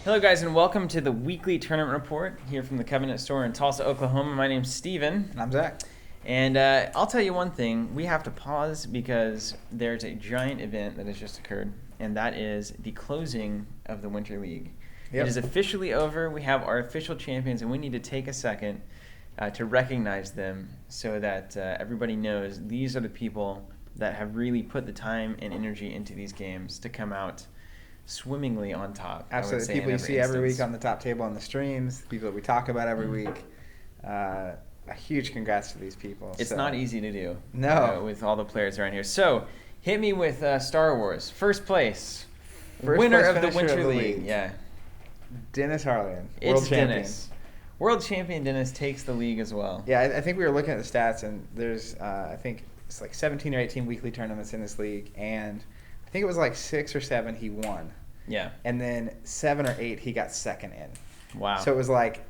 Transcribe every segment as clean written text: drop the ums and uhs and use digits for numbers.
Hello guys and welcome to the weekly tournament report here from the Covenant store in Tulsa, Oklahoma. My name's Steven. And I'm Zach. And I'll tell you one thing, we have to pause because there's a giant event that has just occurred, and that is the closing of the Winter League. It is officially over. We have our official champions, and we need to take a second to recognize them so that everybody knows these are the people that have really put the time and energy into these games to come out swimmingly on top. Absolutely. People you see every week on the top table on the streams, people that we talk about every week. A huge congrats to these people. It's not easy to do. No. With all the players around here. So, hit me with Star Wars. First place. First winner place of the finisher Winter of the League. league. Yeah. Dennis Harlan. It's world champion. Dennis. World champion Dennis takes the league as well. Yeah, I think we were looking at the stats, and there's, I think it's like 17 or 18 weekly tournaments in this league, and I think it was like 6 or 7 he won. Yeah. And then 7 or 8 he got second in. Wow. So it was like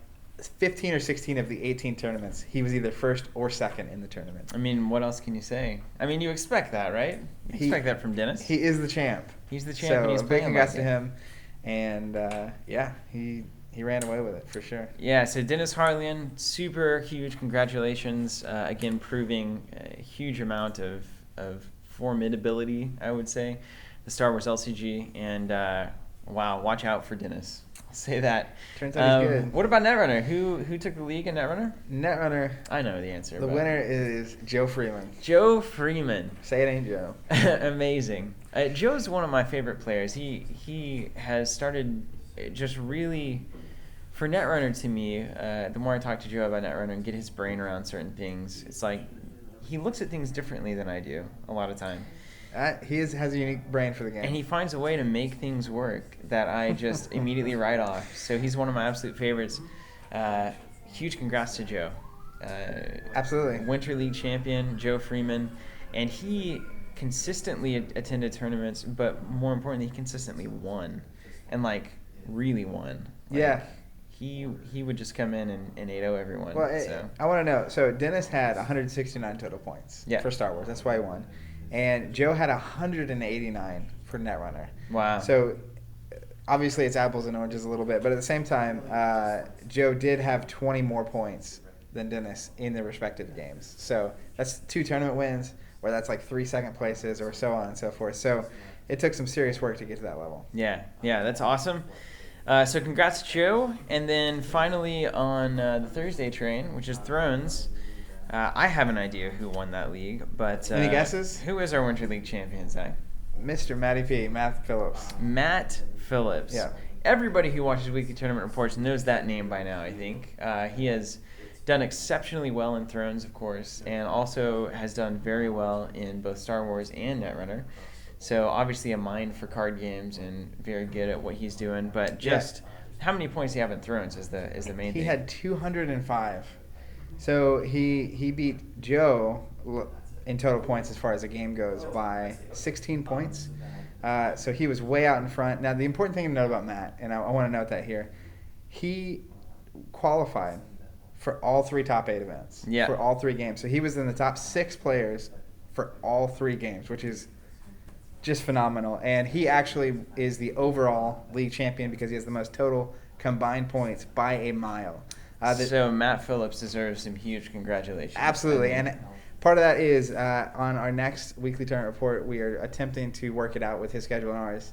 15 or 16 of the 18 tournaments, he was either first or second in the tournament. I mean, what else can you say? I mean, you expect that, right? You expect that from Dennis. He is the champ. He's the champ, and he's big playing congrats like to it. him. And, yeah, he ran away with it for sure. Yeah, so Dennis Harlan, super huge congratulations. Again, proving a huge amount of formidability, I would say, the Star Wars LCG. And, wow, watch out for Dennis. I'll say that. Turns out he's good. What about Netrunner? Who took the league in Netrunner? Netrunner. I know the answer. The winner is Joe Freeman. Joe Freeman. Say it ain't Joe. Amazing. Joe's one of my favorite players. He has started just really, for Netrunner to me, the more I talk to Joe about Netrunner and get his brain around certain things, it's like he looks at things differently than I do a lot of time. He has a unique brain for the game. And he finds a way to make things work that I just immediately write off. So he's one of my absolute favorites. Huge congrats to Joe. Absolutely. Winter League champion, Joe Freeman. And he consistently attended tournaments, but more importantly, he consistently won. And, like, really won. Like, yeah. He would just come in and 8-0 everyone. Well, so. I want to know. So Dennis had 169 total points for Star Wars. That's why he won. And Joe had 189 for Netrunner. Wow. So obviously it's apples and oranges a little bit, but at the same time, Joe did have 20 more points than Dennis in their respective games. So that's 2 tournament wins, or that's like 3 second places, or so on and so forth. So it took some serious work to get to that level. Yeah, that's awesome. So congrats, Joe. And then finally on the Thursday train, which is Thrones, I have an idea who won that league, but any guesses? Who is our Winter League champion, Zach? Mr. Matty P, Matt Phillips. Matt Phillips. Yeah. Everybody who watches weekly tournament reports knows that name by now, I think. He has done exceptionally well in Thrones, of course, and also has done very well in both Star Wars and Netrunner. So obviously a mind for card games and very good at what he's doing. But just how many points do you have in Thrones is the main thing. He had 205. So he beat Joe in total points as far as the game goes by 16 points. So he was way out in front. Now, the important thing to note about Matt, and I want to note that here, he qualified for all 3 top 8 events, for all 3 games. So he was in the top 6 players for all 3 games, which is just phenomenal. And he actually is the overall league champion because he has the most total combined points by a mile. So Matt Phillips deserves some huge congratulations. Absolutely. And part of that is on our next weekly tournament report, we are attempting to work it out with his schedule and ours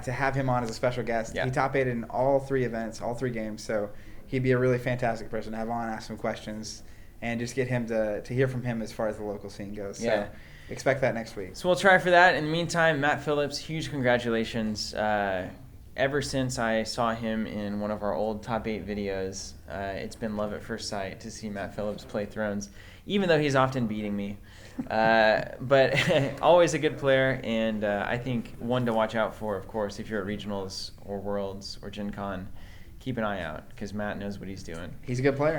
to have him on as a special guest. Yeah. He top 8 in all 3 events, all 3 games. So he'd be a really fantastic person to have on, ask some questions, and just get him to hear from him as far as the local scene goes. So expect that next week. So we'll try for that. In the meantime, Matt Phillips, huge congratulations. Ever since I saw him in one of our old top 8 videos, it's been love at first sight to see Matt Phillips play Thrones, even though he's often beating me. But always a good player, and I think one to watch out for, of course, if you're at Regionals or Worlds or Gen Con. Keep an eye out, because Matt knows what he's doing. He's a good player.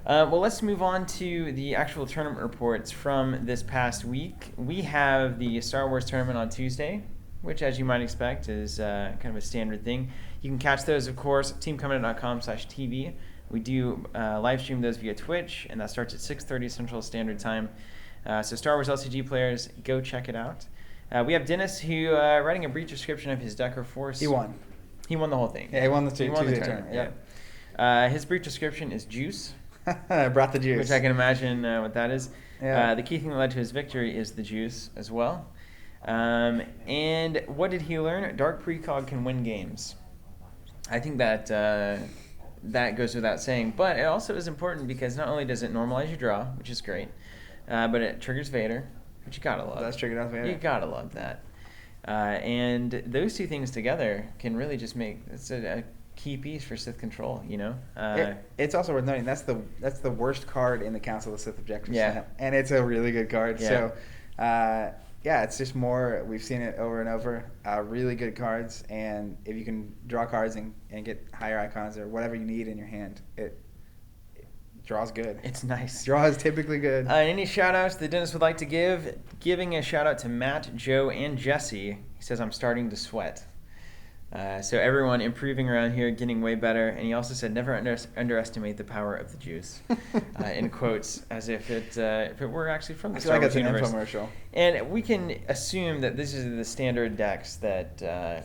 Well, let's move on to the actual tournament reports from this past week. We have the Star Wars tournament on Tuesday, which, as you might expect, is kind of a standard thing. You can catch those, of course, teamcovenant.com/TV. We do live stream those via Twitch, and that starts at 6:30 Central Standard Time. So Star Wars LCG players, go check it out. We have Dennis, who writing a brief description of his Decker Force. He won. He won the whole thing. Yeah, he won the Tuesday tournament. Yeah. His brief description is juice. I brought the juice. Which I can imagine what that is. Yeah. The key thing that led to his victory is the juice as well. And what did he learn? Dark Precog can win games. I think that that goes without saying. But it also is important because not only does it normalize your draw, which is great, but it triggers Vader, which you gotta love. That's triggered off Vader. You gotta love that. And those two things together can really just make it's a key piece for Sith control, you know. It's also worth noting that's the worst card in the Council of Sith Objectives set, and it's a really good card. Yeah. So, it's just more. We've seen it over and over. Really good cards, and if you can draw cards and get higher icons or whatever you need in your hand, it draws good. It's nice. Draw is typically good. Any shout outs that Dennis would like to give? Giving a shout out to Matt, Joe, and Jesse. He says, I'm starting to sweat. So everyone improving around here, getting way better. And he also said, never underestimate the power of the juice. In quotes, as if it were actually from the Star Wars universe. An infomercial. And we can assume that this is the standard decks that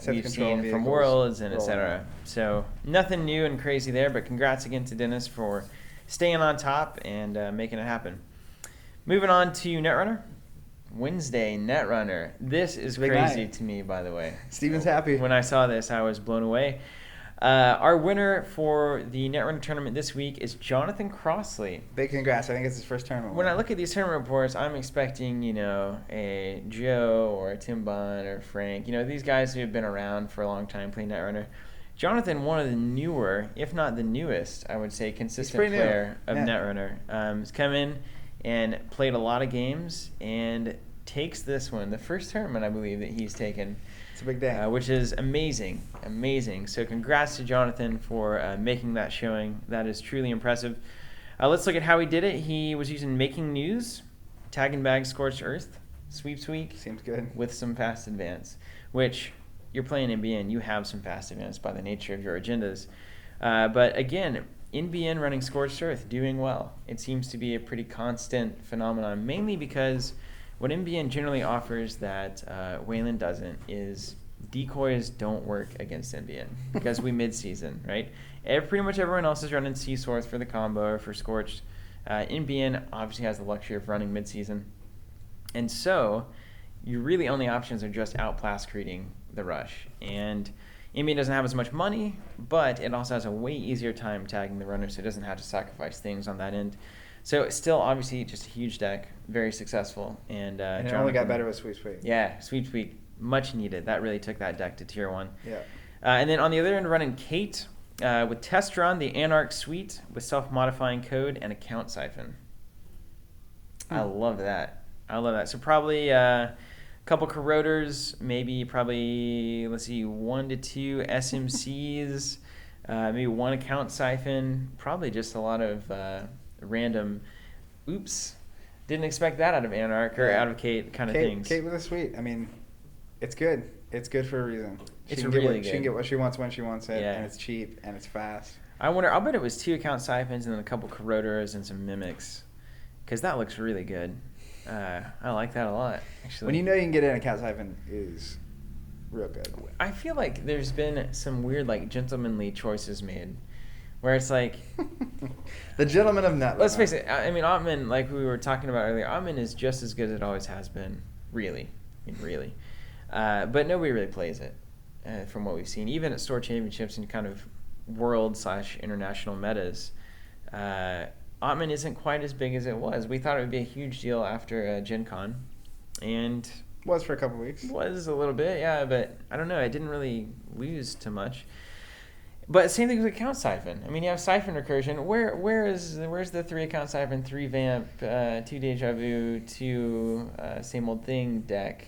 we've seen from Worlds and etc. So nothing new and crazy there, but congrats again to Dennis for staying on top and making it happen. Moving on to Netrunner. Wednesday, Netrunner. This is crazy to me, by the way. Steven's happy. When I saw this, I was blown away. Our winner for the Netrunner tournament this week is Jonathan Crossley. Big congrats. I think it's his first tournament. When I look at these tournament reports, I'm expecting, a Joe or a Tim Bond or Frank. These guys who have been around for a long time playing Netrunner. Jonathan, one of the newer, if not the newest, I would say, consistent player of Netrunner. Has come in and played a lot of games and takes this one, the first tournament I believe that he's taken. It's a big day. Which is amazing. So congrats to Jonathan for making that showing. That is truly impressive. Let's look at how he did it. He was using Making News, Tag and Bag Scorched Earth, Sweeps Week. Seems good. With some fast advance, which you're playing NBN, you have some fast advance by the nature of your agendas. But again, NBN running Scorched Earth, doing well. It seems to be a pretty constant phenomenon, mainly because what NBN generally offers that Wayland doesn't is decoys don't work against NBN because we mid-season, right? Pretty much everyone else is running Seasource for the combo or for Scorched. NBN obviously has the luxury of running mid-season. And so your really only options are just outblast creating the rush. And NBN doesn't have as much money, but it also has a way easier time tagging the runner, so it doesn't have to sacrifice things on that end. So it's still obviously just a huge deck, very successcul. And it only got better with Sweeps Week. Yeah, Sweeps Week, much needed. That really took that deck to tier 1. Yeah. And then on the other end, running Kate with Test Run, the Anarch Suite with self-modifying code and account siphon. I love that. So probably couple corroders, probably 1 to 2 SMCs, maybe 1 account siphon, probably just a lot of random oops, didn't expect that out of Anarch or out of Kate kind of things. Kate with a suite. I mean, it's good. It's good for a reason. She can get what she wants when she wants it, and it's cheap and it's fast. I'll bet it was 2 account siphons and then a couple corroders and some mimics, because that looks really good. I like that a lot, actually. When you know you can get an account siphon is real good. I feel like there's been some weird, gentlemanly choices made, where it's like... the gentleman of Netrunner. Let's face it. I mean, Ottman, like we were talking about earlier, Ottman is just as good as it always has been. Really. But nobody really plays it, from what we've seen. Even at store championships and kind of world/international metas, Ottman isn't quite as big as it was. We thought it would be a huge deal after Gen Con, and was for a couple weeks. Was a little bit, yeah, but I don't know. It didn't really lose too much. But same thing with account siphon. I mean, you have siphon recursion. Where's the 3 account siphon, 3 vamp, 2 deja vu, 2 same old thing deck?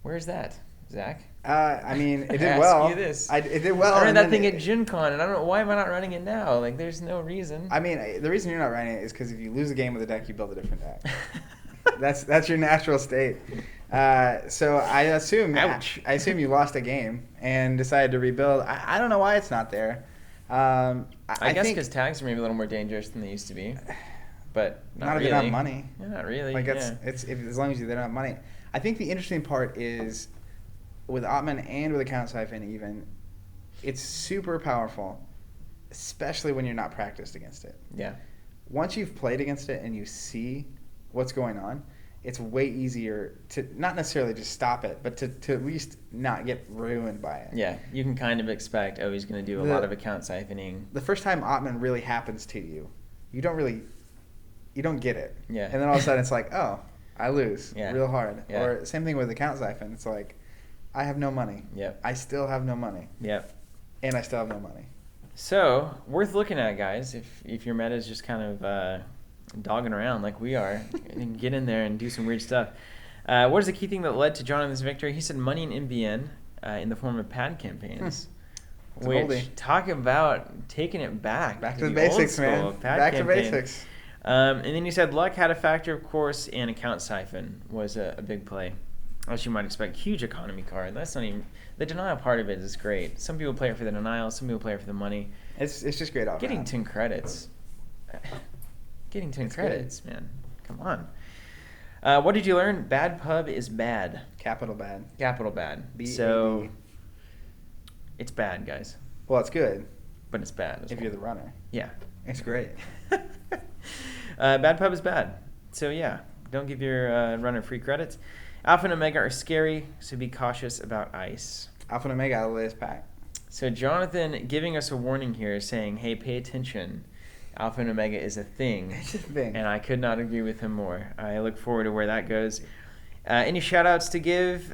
Where's that, Zach? I mean, it did well. You this. It did well. I ran that thing at Gen Con, and I don't know, why am I not running it now? There's no reason. I mean, the reason you're not running it is because if you lose a game with a deck, you build a different deck. That's your natural state. So I assume you lost a game and decided to rebuild. I don't know why it's not there. I guess because tags are maybe a little more dangerous than they used to be, but not if really. you don't have money. Yeah, not really. As long as they don't have money. I think the interesting part is with Ottman and with account siphon even it's super powerful, especially when you're not practiced against it. Yeah. Once you've played against it and you see what's going on, it's way easier to not necessarily just stop it, but to at least not get ruined by it. Yeah, you can kind of expect, he's going to do a lot of account siphoning. The first time Ottman really happens to you, you don't get it. Yeah. And then all of a sudden it's like, oh, I lose real hard. Yeah. Or same thing with account siphon. It's like, I have no money. Yep. I still have no money. Yep. And I still have no money. So, worth looking at, guys, if your meta is just kind of dogging around like we are, and get in there and do some weird stuff. What is the key thing that led to Jonathan's victory? He said money in MVN in the form of pad campaigns. Which, talk about taking it back. Back to the basics, man. Back to basics. And then you said luck had a factor, of course, and account siphon was a big play. As you might expect, huge economy card. That's not even the denial part of it is great. Some people play it for the denial, some people play it for the money. It's just great all Getting around. 10 credits. Getting 10 credits, man. Come on. What did you learn? Bad pub is bad. Capital bad. Capital bad. B-A-D. So it's bad, guys. Well, it's good. But it's bad as if well. you're the runner. Yeah. It's great. Bad pub is bad. So yeah, don't give your runner free credits. Alpha and Omega are scary, so be cautious about ice. Alpha and Omega out of the latest pack. So Jonathan giving us a warning here, saying, hey, pay attention. Alpha and Omega is a thing. It's a thing. And I could not agree with him more. I look forward to where that goes. Any shout-outs to give?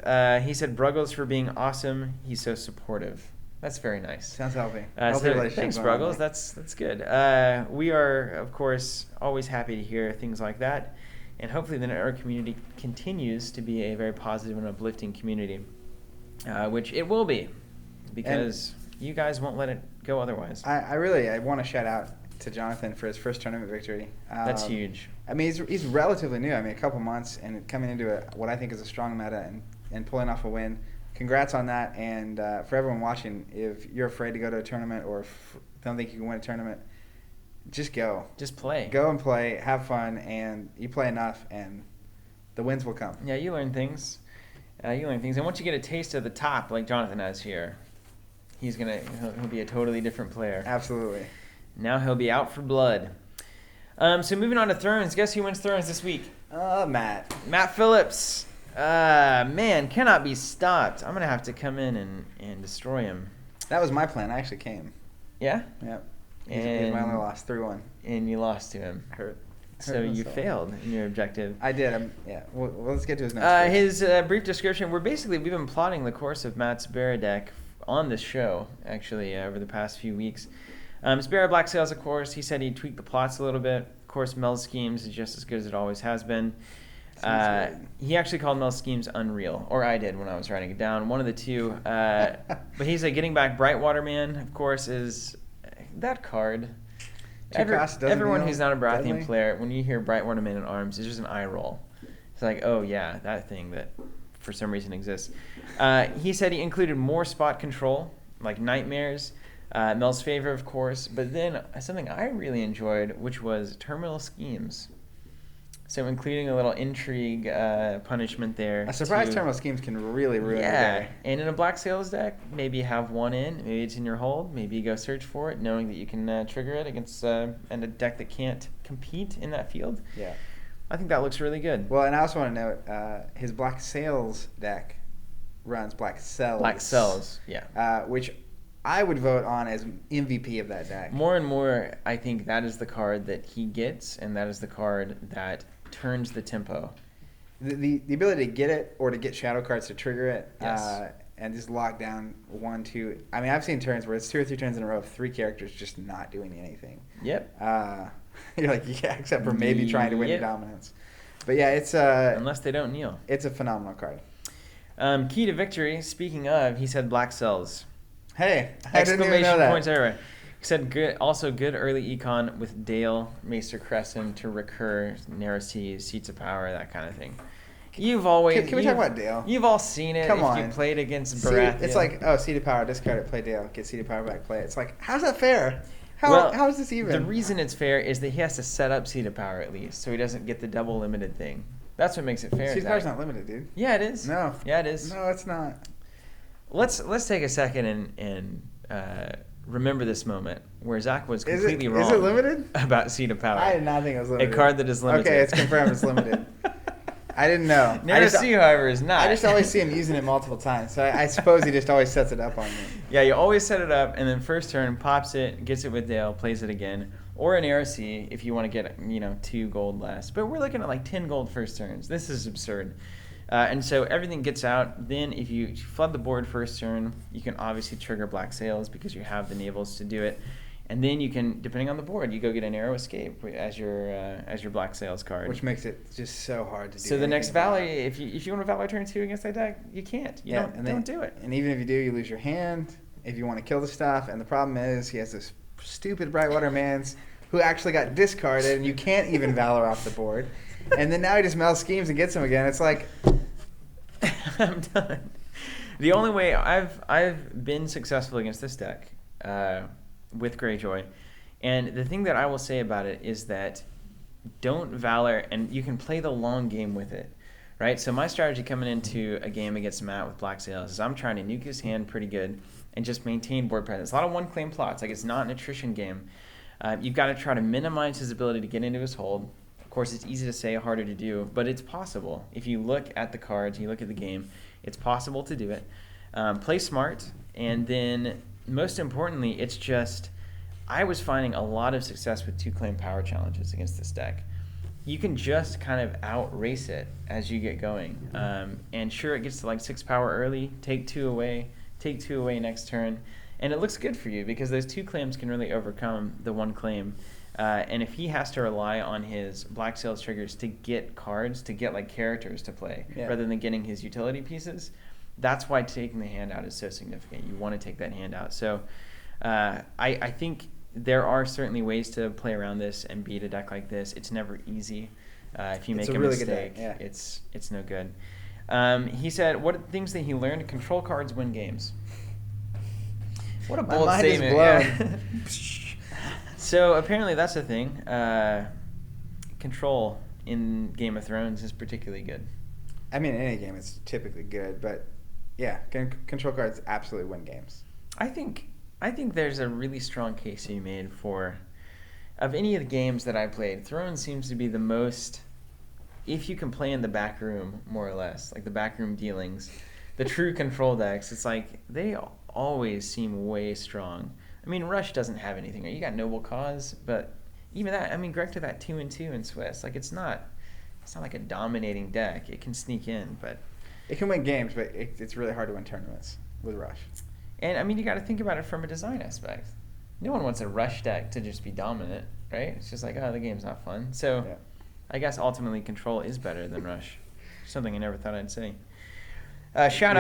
He said Bruggles for being awesome. He's so supportive. That's very nice. Sounds healthy. Thanks, Bruggles. That's good. We are, of course, always happy to hear things like that. And hopefully the network community continues to be a very positive and uplifting community, which it will be, because you guys won't let it go otherwise. I want to shout out to Jonathan for his first tournament victory. That's huge. I mean, he's relatively new. I mean, a couple months and coming into what I think is a strong meta and pulling off a win. Congrats on that. And for everyone watching, if you're afraid to go to a tournament or don't think you can win a tournament, just go. Just play. Go and play, have fun, and you play enough, and the wins will come. Yeah, you learn things. And once you get a taste of the top, like Jonathan has here, he'll be a totally different player. Absolutely. Now he'll be out for blood. So moving on to Thrones. Guess who wins Thrones this week? Matt. Matt Phillips. Man, cannot be stopped. I'm going to have to come in and destroy him. That was my plan. I actually came. Yeah? Yep. He's my only loss, 3-1. And you lost to him. Hurt So you myself. failed in your objective. I did. Yeah. Well, let's get to his notes. His brief description. We've been plotting the course of Matt's Barra deck on this show, actually, over the past few weeks. Barra Black Sails, of course. He said he tweaked the plots a little bit. Of course, Mel's schemes is just as good as it always has been. He actually called Mel's schemes unreal, or I did when I was writing it down. One of the two. But he said getting back Brightwater Man, of course, is that card. Everyone who's not a Baratheon player, when you hear Brightwater Man in arms, it's just an eye roll. It's like, oh yeah, that thing that for some reason exists. He said he included more spot control, like nightmares. Mel's favor, of course, but then something I really enjoyed, which was terminal schemes. So including a little intrigue punishment there. A surprise terminal schemes can really ruin the day. And in a Black Sails deck, maybe have one in, maybe it's in your hold, maybe you go search for it, knowing that you can trigger it against and a deck that can't compete in that field. Yeah. I think that looks really good. Well, and I also want to note, his Black Sails deck runs Black Cells. Black Cells, yeah. Which I would vote on as MVP of that deck. More and more, I think that is the card that he gets, and that is the card that turns the tempo. The ability to get it or to get shadow cards to trigger it, yes. And just lock down 1, 2. I mean, I've seen turns where it's 2 or 3 turns in a row of 3 characters just not doing anything. Yep. You're like, yeah, except for maybe trying to win the dominance. But yeah, it's unless they don't kneel. It's a phenomenal card. Key to victory. Speaking of, he said Black Cells. Hey, I didn't even know that. Points everywhere. He said good. Also good early econ with Dale, Maester Crescent to recur, Narrow Seas, Seats of Power, that kind of thing. You've always. Can we talk about Dale? You've all seen it. Come on. If you played against Baratheon. It's like, Seat of Power, discard it, play Dale, get Seat of Power back, play it. It's like, how's that fair? How is this even? The reason it's fair is that he has to set up Seat of Power at least, so he doesn't get the double limited thing. That's what makes it fair. Seat of Power's not limited, dude. Yeah, it is. No. Yeah, it is. No, it's not. Let's take a second and remember this moment where Zach was completely wrong. Is it limited? About Seed of Power. I did not think it was limited. A card that is limited. Okay, it's confirmed it's limited. I didn't know. Narrow Sea, however, is not. I just always see him using it multiple times, so I suppose he just always sets it up on me. Yeah, you always set it up, and then first turn, pops it, gets it with Dale, plays it again. Or an Narrow Sea if you want to get 2 gold less. But we're looking at like 10 gold first turns. This is absurd. And so everything gets out. Then if you flood the board first turn, you can obviously trigger Black Sails because you have the navels to do it. And then you can, depending on the board, you go get a Narrow Escape as your Black Sails card. Which makes it just so hard to do. So the next Valley, if you want to Valley turn 2 against that deck, you can't. Don't do it. And even if you do, you lose your hand if you want to kill the stuff. And the problem is he has this stupid Brightwater Mans who actually got discarded, and you can't even Valor off the board. And then now he just Mel schemes and gets him again. It's like... I'm done. The only way I've been successful against this deck with Greyjoy, and the thing that I will say about it is that don't Valor, and you can play the long game with it, right? So my strategy coming into a game against Matt with Black Sails is I'm trying to nuke his hand pretty good and just maintain board presence. A lot of one-claim plots. Like, it's not an attrition game. You've got to try to minimize his ability to get into his hold. Of course, it's easy to say, harder to do, but it's possible. If you look at the cards, you look at the game, it's possible to do it. Play smart, and then most importantly, it's just, I was finding a lot of success with 2-claim power challenges against this deck. You can just kind of outrace it as you get going. And sure, it gets to like 6 power early, take 2 away next turn, and it looks good for you because those 2 claims can really overcome the 1 claim. And if he has to rely on his Black Sails triggers to get cards, to get like characters to play, rather than getting his utility pieces, that's why taking the hand out is so significant. You want to take that hand out. So I think there are certainly ways to play around this and beat a deck like this. It's never easy. If you make a really mistake, it's no good. He said, what are the things that he learned? Control cards win games. What a bold statement. Yeah. So apparently that's the thing. Control in Game of Thrones is particularly good. I mean, in any game it's typically good, but yeah, control cards absolutely win games. I think there's a really strong case to be made for, of any of the games that I played, Thrones seems to be the most, if you can play in the back room, more or less, like the backroom dealings, the true control decks, it's like they always seem way strong. I mean, Rush doesn't have anything. You got Noble Cause, but even that, I mean, Greg took that 2-2 in Swiss. Like, it's not like a dominating deck. It can sneak in, but it can win games, but it's really hard to win tournaments with Rush. And I mean, you got to think about it from a design aspect. No one wants a Rush deck to just be dominant, right? It's just like, oh, the game's not fun. So I guess ultimately Control is better than Rush. Something I never thought I'd say. Shout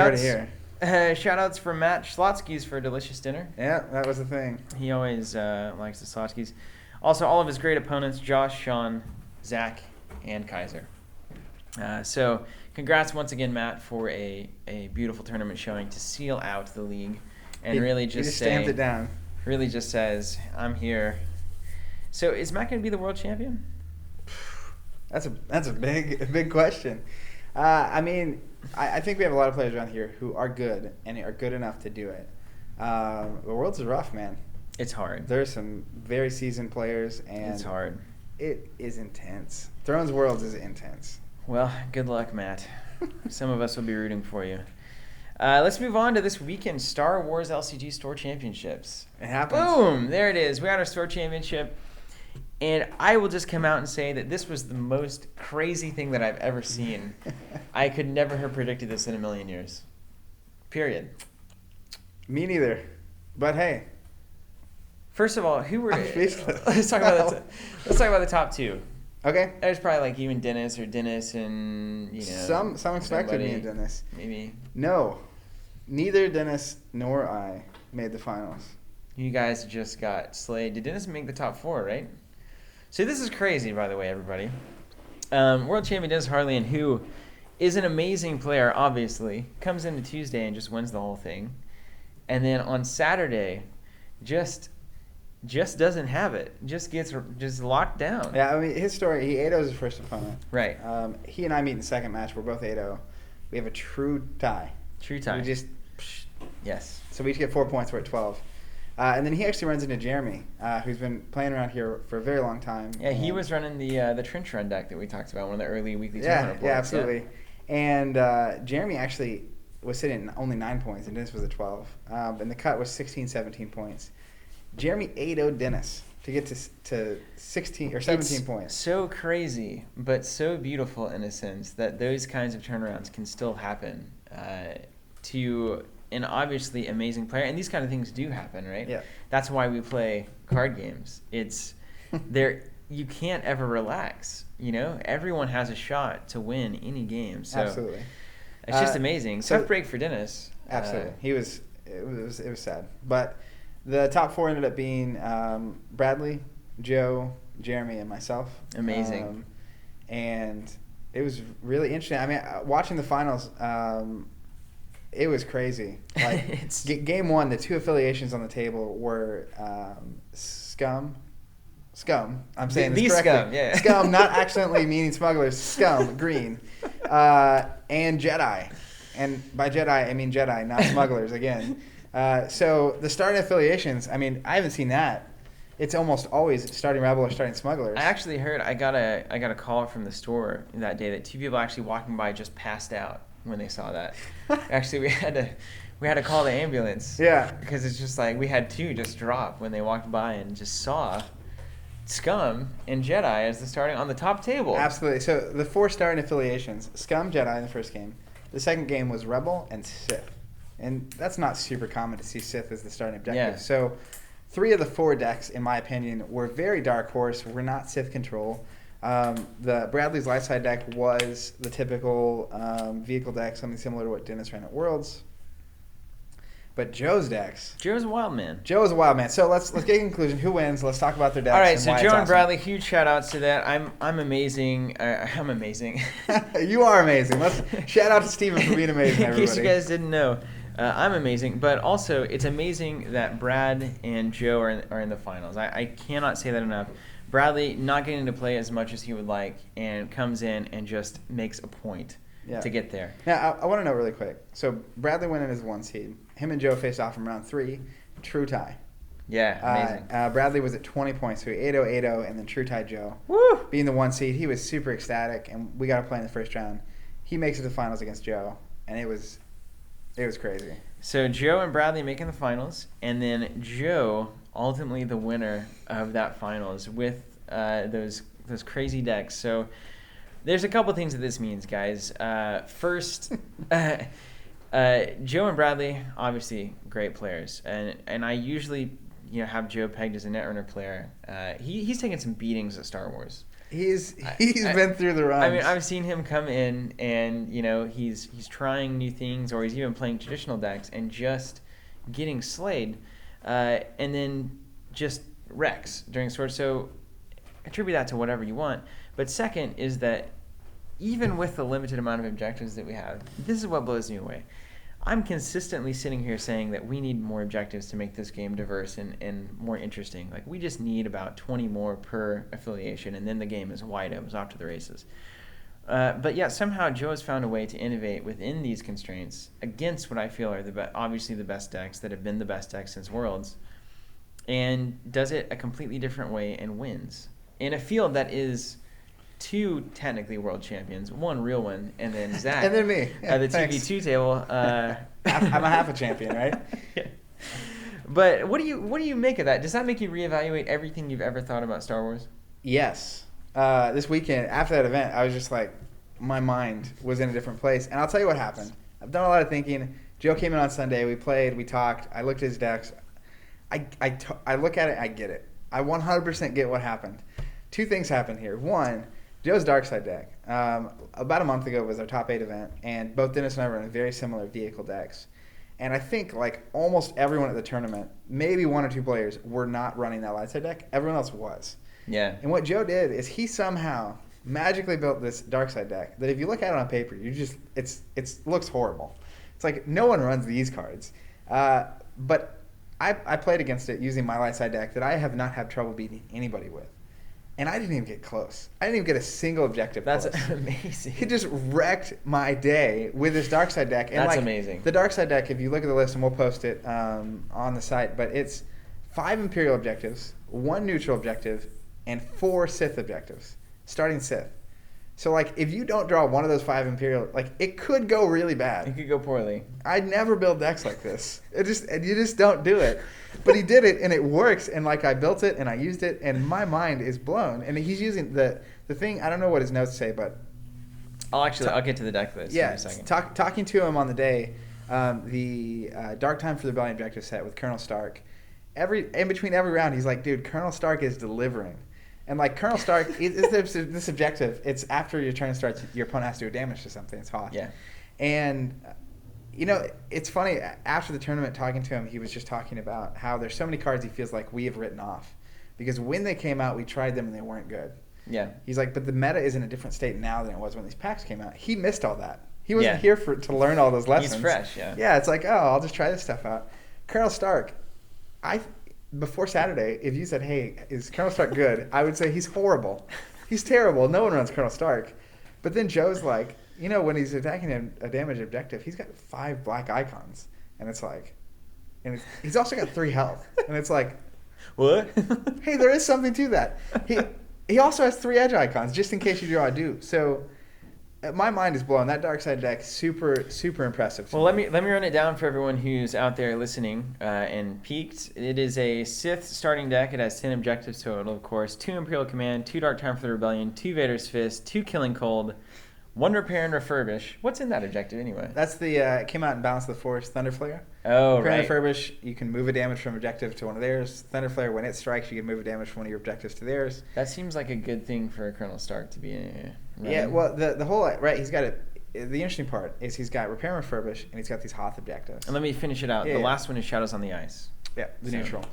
outs for Matt Schlotsky's for a delicious dinner. Yeah, that was the thing. He always likes the Schlotsky's. Also, all of his great opponents, Josh, Sean, Zach, and Kaiser. So congrats once again, Matt, for a beautiful tournament showing to seal out the league. And he just stamped it down. Really just says, I'm here. So is Matt going to be the world champion? That's a big question. I mean, I think we have a lot of players around here who are good and are good enough to do it. The Worlds is rough, man. It's hard. There's some very seasoned players, and it's hard. It is intense. Thrones Worlds is intense. Well, good luck, Matt. Some of us will be rooting for you. Let's move on to this weekend's Star Wars LCG Store Championships. It happens. Boom! There it is. We got our Store Championship. And I will just come out and say that this was the most crazy thing that I've ever seen. I could never have predicted this in a million years. Period. Me neither. But hey. First of all, who were... Let's talk about the top 2. Okay. There's probably like even Dennis and, Some expected me and Dennis. Maybe. No. Neither Dennis nor I made the finals. You guys just got slayed. Did Dennis make the top 4, right? So this is crazy, by the way, everybody. World champion Dennis Harlian, who is an amazing player, obviously, comes into Tuesday and just wins the whole thing. And then on Saturday, just doesn't have it. Just gets locked down. Yeah, I mean, his story, he 8-0's his first opponent. Right. He and I meet in the second match. We're both 8-0. We have a true tie. True tie. We just... Yes. So we each get 4 points. We're at 12. And then he actually runs into Jeremy, who's been playing around here for a very long time. Yeah, he was running the Trench Run deck that we talked about, one of the early weekly tournament reports. Yeah, absolutely. Yeah. And Jeremy actually was sitting at only 9 points, and Dennis was at 12. And the cut was 16, 17 points. Jeremy 8-0'd Dennis to get to 16 or 17 points. So crazy, but so beautiful in a sense that those kinds of turnarounds can still happen to an obviously amazing player. And these kind of things do happen, right? Yeah. That's why we play card games. It's there. You can't ever relax. Everyone has a shot to win any game. So absolutely. It's just amazing. Tough break for Dennis. Absolutely. It was sad. But the top 4 ended up being Bradley, Joe, Jeremy, and myself. Amazing. And it was really interesting. I mean, watching the finals, it was crazy. Like game 1, the 2 affiliations on the table were Scum. I'm saying this correctly. Scum, yeah. Scum, not accidentally meaning smugglers. Scum, green, and Jedi. And by Jedi, I mean Jedi, not smugglers again. So the starting affiliations, I mean, I haven't seen that. It's almost always starting Rebel or starting Smugglers. I actually heard I got a call from the store that day that 2 people actually walking by just passed out when they saw that. Actually, we had to call the ambulance. Yeah. Because it's just like we had 2 just drop when they walked by and just saw Scum and Jedi as the starting on the top table. Absolutely. So the 4 starting affiliations: Scum, Jedi in the first game. The second game was Rebel and Sith. And that's not super common to see Sith as the starting objective. Yeah. So 3 of the 4 decks, in my opinion, were very dark horse. Were not Sith control. The Bradley's light side deck was the typical vehicle deck, something similar to what Dennis ran at Worlds. But Joe's decks. Joe's a wild man. Joe is a wild man. So let's get a conclusion. Who wins? Let's talk about their decks. All right, and so why Joe it's and awesome. Bradley, huge shout outs to that. I'm amazing. I'm amazing. You are amazing. Let's shout out to Steven for being amazing, everybody. In case you guys didn't know, I'm amazing. But also, it's amazing that Brad and Joe are in the finals. I cannot say that enough. Bradley not getting to play as much as he would like and comes in and just makes a point to get there. Now, I want to know really quick. So Bradley went in as 1 seed. Him and Joe faced off in round 3. True tie. Yeah, amazing. Bradley was at 20 points, so 8-0, 8-0, and then true tie Joe. Woo! Being the 1 seed, he was super ecstatic, and we got to play in the first round. He makes it to the finals against Joe, and it was crazy. So Joe and Bradley making the finals, and then Joe ultimately the winner of that finals with those crazy decks. So there's a couple things that this means, guys. First, Joe and Bradley, obviously great players, and I usually have Joe pegged as a Netrunner player. He's taken some beatings at Star Wars. He's been through the runs. I mean, I've seen him come in and he's trying new things, or he's even playing traditional decks and just getting slayed, and then just wrecks during Swords. So attribute that to whatever you want. But second is that even with the limited amount of objectives that we have, this is what blows me away. I'm consistently sitting here saying that we need more objectives to make this game diverse and more interesting. Like, we just need about 20 more per affiliation, and then the game is wide open, it's off to the races. But yeah, somehow Joe has found a way to innovate within these constraints against what I feel are obviously the best decks that have been the best decks since Worlds, and does it a completely different way and wins in a field that is 2 technically world champions, 1 real one, and then Zach. And then me. Yeah, the 2v2 table. I'm a half a champion, right? Yeah. But what do you make of that? Does that make you reevaluate everything you've ever thought about Star Wars? Yes. This weekend, after that event, I was just like, my mind was in a different place. And I'll tell you what happened. I've done a lot of thinking. Joe came in on Sunday. We played. We talked. I looked at his decks. I look at it. I get it. I 100% get what happened. 2 things happened here. 1, Joe's Darkside deck. About a month ago was our top 8 event, and both Dennis and I run very similar vehicle decks. And I think like almost everyone at the tournament, maybe 1 or 2 players, were not running that light side deck. Everyone else was. Yeah. And what Joe did is he somehow magically built this Darkside deck that if you look at it on paper, it looks horrible. It's like no one runs these cards. But I played against it using my light side deck that I have not had trouble beating anybody with. And I didn't even get close. I didn't even get a single objective That's close. amazing. He just wrecked my day with this dark side deck. And That's amazing. The dark side deck, if you look at the list, and we'll post it on the site, but it's 5 Imperial objectives, 1 neutral objective, and 4 Sith objectives, starting Sith. So, like, if you don't draw one of those 5 Imperial, like, it could go really bad. It could go poorly. I'd never build decks like this. You just don't do it. But he did it, and it works. And, like, I built it, and I used it, and my mind is blown. And he's using the thing, I don't know what his notes say, but... I'll get to the deck list in a second. Talking to him on the day, the Dark Time for the Rebellion objective set with Colonel Stark, in between every round, he's like, dude, Colonel Stark is delivering. And, like, Colonel Stark, this objective, it's after your turn starts, your opponent has to do damage to something. It's Hoth. Yeah. And, you know, it's funny. After the tournament, talking to him, he was just talking about how there's so many cards he feels like we have written off. Because when they came out, we tried them and they weren't good. Yeah. He's like, but the meta is in a different state now than it was when these packs came out. He missed all that. He wasn't here to learn all those lessons. He's fresh, yeah. Yeah, it's like, oh, I'll just try this stuff out. Colonel Stark, before Saturday, if you said, hey, is Colonel Stark good? I would say he's horrible. He's terrible. No one runs Colonel Stark. But then Joe's like, you know, when he's attacking a damage objective, he's got 5 black icons. And it's like, he's also got 3 health. And it's like, what? Hey, there is something to that. He also has 3 edge icons, just in case you draw a do. So my mind is blown. That dark side deck, super, super impressive. Well, let me run it down for everyone who's out there listening and peaked. It is a Sith starting deck. It has 10 objectives total, of course. 2 Imperial Command, 2 Dark Time for the Rebellion, 2 Vader's Fist, 2 Killing Cold, 1 Repair and Refurbish. What's in that objective anyway? That's it came out in Balance of the Force, Thunderflare. Oh, Repair right. and Refurbish, you can move a damage from objective to one of theirs. Thunderflare, when it strikes, you can move a damage from one of your objectives to theirs. That seems like a good thing for Colonel Stark to be running. Yeah, well, the whole, right, he's got it. The interesting part is he's got Repair and Refurbish, and he's got these Hoth objectives. And let me finish it out. The last one is Shadows on the Ice. Yeah, the neutral.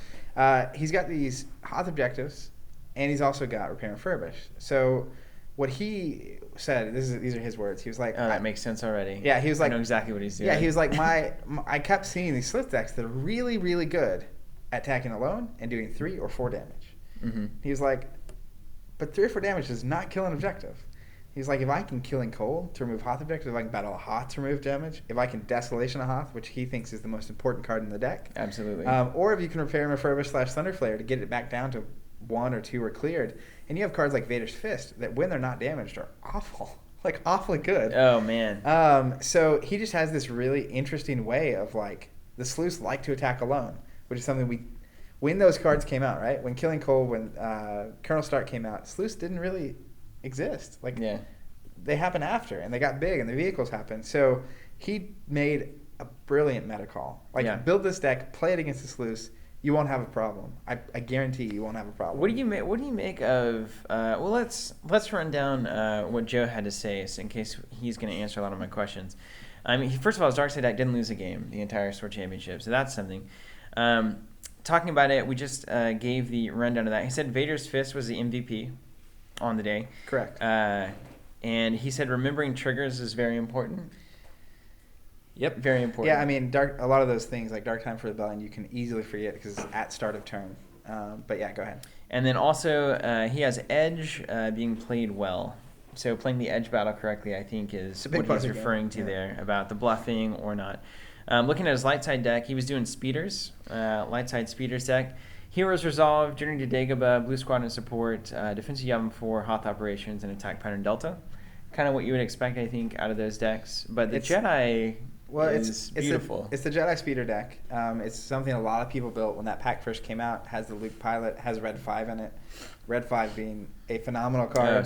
He's got these Hoth objectives, and he's also got Repair and Refurbish. So what he said, these are his words. He was like, "Oh, that makes sense already." Yeah, he was like, I know exactly what he's doing. Yeah, he was like, I kept seeing these Sith decks that are really, really good at attacking alone and doing 3 or 4 damage. Mm-hmm. He was like, but 3 or 4 damage does not kill an objective. He's like, if I can Killing Cold to remove Hoth objectives, if I can Battle a Hoth to remove damage, if I can Desolation a Hoth, which he thinks is the most important card in the deck. Absolutely. Or if you can Repair and Refurbish / Thunderflare to get it back down to 1 or 2 or cleared. And you have cards like Vader's Fist that, when they're not damaged, are awful. Like, awfully good. Oh, man. So he just has this really interesting way of, like, the sleuths like to attack alone, which is something when those cards came out, right? When Killing Cold, when Colonel Stark came out, sleuths didn't really exist. Like, they happened after, and they got big, and the vehicles happened. So he made a brilliant meta call. Like, build this deck, play it against the sleuths. You won't have a problem. I guarantee you won't have a problem. What do you make of? Well, let's run down what Joe had to say, so in case he's going to answer a lot of my questions. I mean, first of all, his Dark Side deck didn't lose a game the entire Sword Championship, so that's something. Talking about it, we just gave the rundown of that. He said Vader's Fist was the MVP on the day. Correct. And he said remembering triggers is very important. Yep, very important. Yeah, I mean, a lot of those things, like Dark Time for the Rebellion, you can easily forget because it's at start of turn. But yeah, go ahead. And then also, he has Edge being played well. So playing the Edge battle correctly, I think, is what he's referring to there, about the bluffing or not. Looking at his light side deck, he was doing speeders, light side speeders deck. Heroes Resolve, Journey to Dagobah, Blue Squadron Support, Defensive Yavin 4, Hoth Operations, and Attack Pattern Delta. Kind of what you would expect, I think, out of those decks. But the Jedi... Well, it's beautiful. It's the Jedi Speeder deck. It's something a lot of people built when that pack first came out. Has the Luke Pilot, has Red 5 in it. Red 5 being a phenomenal card. Oh,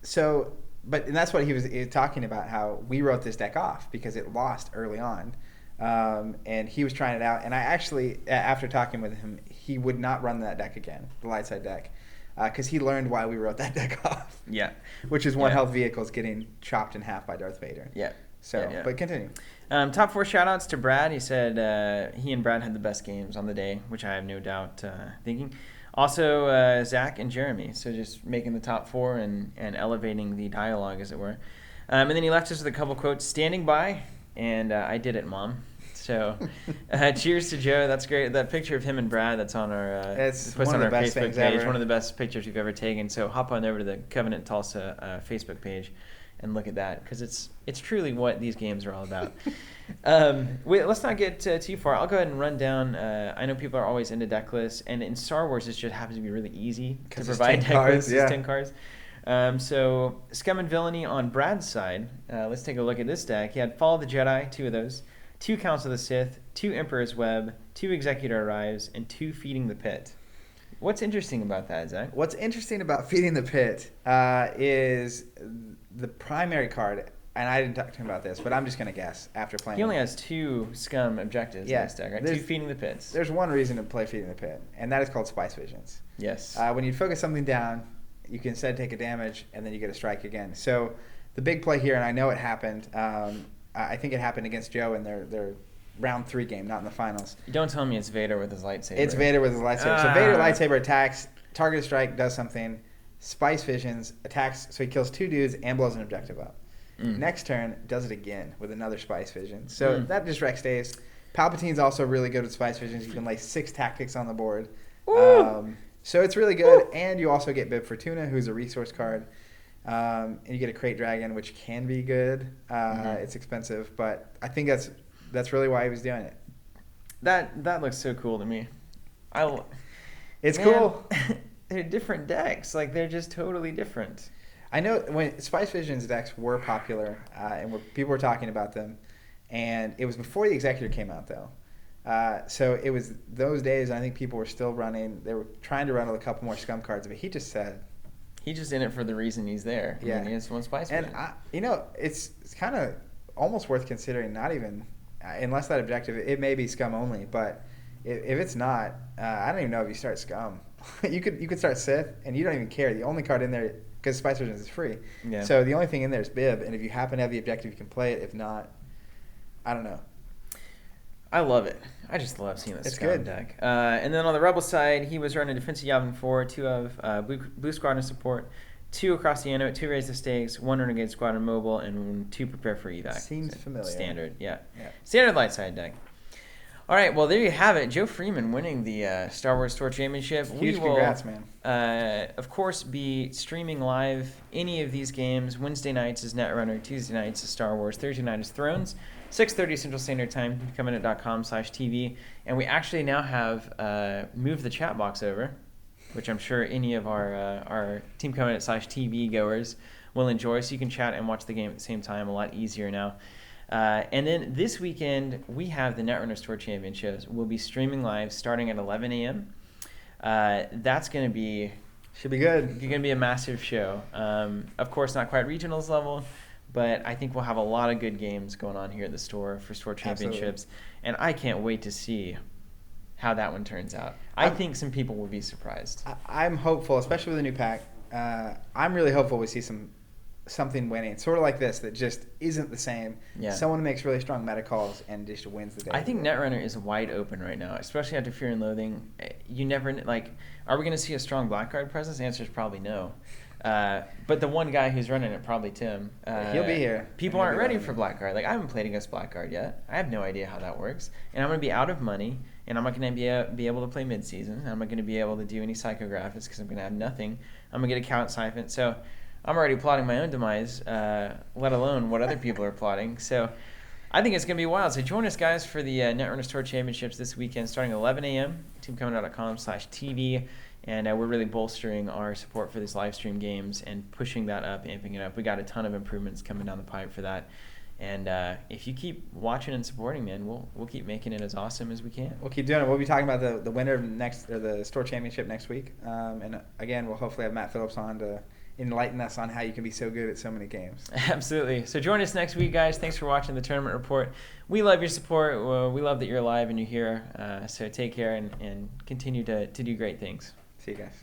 so good. And that's what he was talking about, how we wrote this deck off because it lost early on. And he was trying it out. And I actually, after talking with him, he would not run that deck again, the light side deck. Because he learned why we wrote that deck off. Yeah. Which is one health vehicles getting chopped in half by Darth Vader. Yeah. So, but continue. Top 4 shout-outs to Brad. He said he and Brad had the best games on the day, which I have no doubt thinking. Also, Zach and Jeremy. So just making the top 4 and elevating the dialogue, as it were. And then he left us with a couple quotes. Standing by, and I did it, Mom. So cheers to Joe. That's great. That picture of him and Brad that's on our, it's one on our Facebook page. One of the best pictures we've ever taken. So hop on over to the Covenant Tulsa Facebook page. and look at that, because it's truly what these games are all about. Let's not get too far. I'll go ahead and run down. I know people are always into deck lists, and in Star Wars it just happens to be really easy to provide deck lists. Yeah. 10 cards. So Scum and Villainy on Brad's side. Let's take a look at this deck. He had Fall of the Jedi, 2 of those, 2 Council of the Sith, 2 Emperor's Web, 2 Executor Arrives, and 2 Feeding the Pit. What's interesting about that, Zach? What's interesting about Feeding the Pit is the primary card, and I didn't talk to him about this, but I'm just going to guess after playing. He only has 2 Scum objectives in this deck, right? 2 Feeding the Pits. There's one reason to play Feeding the Pit, and that is called Spice Visions. Yes. When you focus something down, you can instead take a damage, and then you get a strike again. So the big play here, and I know it happened, I think it happened against Joe in their round 3 game, not in the finals. Don't tell me it's Vader with his lightsaber. It's Vader with his lightsaber. So Vader lightsaber attacks, targeted strike, does something. Spice Visions attacks, so he kills 2 dudes and blows an objective up. Next turn, does it again with another Spice Vision. So that just Rex stays. Palpatine's also really good with Spice Visions. You can lay 6 tactics on the board. So it's really good. And you also get Bib Fortuna, who's a resource card. And you get a Crate Dragon, which can be good. It's expensive, but I think that's really why he was doing it. That looks so cool to me. It's cool. They're different decks. Like, they're just totally different. I know when Spice Visions decks were popular, and people were talking about them, and it was before the Executor came out, though. So it was those days, and I think people were still running. They were trying to run a couple more Scum cards, but he just said... He's just in it for the reason he's there. Yeah. I mean, he just wants Spice Visions. And, it's kind of almost worth considering, not even... unless that objective, it may be Scum only, but if it's not, I don't even know if you start Scum. you could start Sith, and you don't even care. The only card in there, because Spice Visions is free, so the only thing in there is Bib, and if you happen to have the objective, you can play it. If not, I don't know. I love it. I just love seeing this Scum deck. And then on the Rebel side, he was running Defensive Yavin 4, 2 of Blue Squadron support, 2 across the Anno, 2 Raise the Stakes, 1 Renegade Squadron Mobile, and 2 Prepare for Evac. Seems familiar. Standard, yeah. Standard light side deck. All right, well, there you have it. Joe Freeman winning the Star Wars Store Championship. Huge congrats, man. Of course, be streaming live any of these games. Wednesday nights is Netrunner. Tuesday nights is Star Wars. Thursday night is Thrones. 6:30 Central Standard Time. Comeinit.com/TV. And we actually now have moved the chat box over, which I'm sure any of our Team Comeinit/TV goers will enjoy. So you can chat and watch the game at the same time. A lot easier now. And then this weekend, we have the Netrunner Store Championships. We'll be streaming live starting at 11 a.m. That's going to be... Should be good. It's going to be a massive show. Of course, not quite regionals level, but I think we'll have a lot of good games going on here at the store for Store Championships. Absolutely. And I can't wait to see how that one turns out. I think some people will be surprised. I'm hopeful, especially with the new pack. I'm really hopeful we see something winning, sort of like this, that just isn't the same. Yeah. Someone makes really strong meta calls and just wins the day. I think Netrunner is wide open right now, especially after Fear and Loathing. You never, are we going to see a strong black card presence? The answer is probably no. But the one guy who's running it, probably Tim. He'll be here. People aren't ready for black card. I haven't played against black card yet. I have no idea how that works. And I'm going to be out of money, and I'm not going to be able to play mid-season. I'm not going to be able to do any psychographics because I'm going to have nothing. I'm going to get a count siphon. So I'm already plotting my own demise, let alone what other people are plotting. So I think it's going to be wild. So join us, guys, for the Netrunner Store Championships this weekend starting at 11 a.m., teamcomeinit.com/TV. And we're really bolstering our support for these live stream games and pushing that up, amping it up. We got a ton of improvements coming down the pipe for that. And if you keep watching and supporting, man, we'll keep making it as awesome as we can. We'll keep doing it. We'll be talking about the winner of the Store Championship next week. And again, we'll hopefully have Matt Phillips on to enlighten us on how you can be so good at so many games. Absolutely. So join us next week, guys. Thanks for watching the Tournament Report. We love your support. We love that you're alive and you're here. So take care and continue to do great things. See you guys.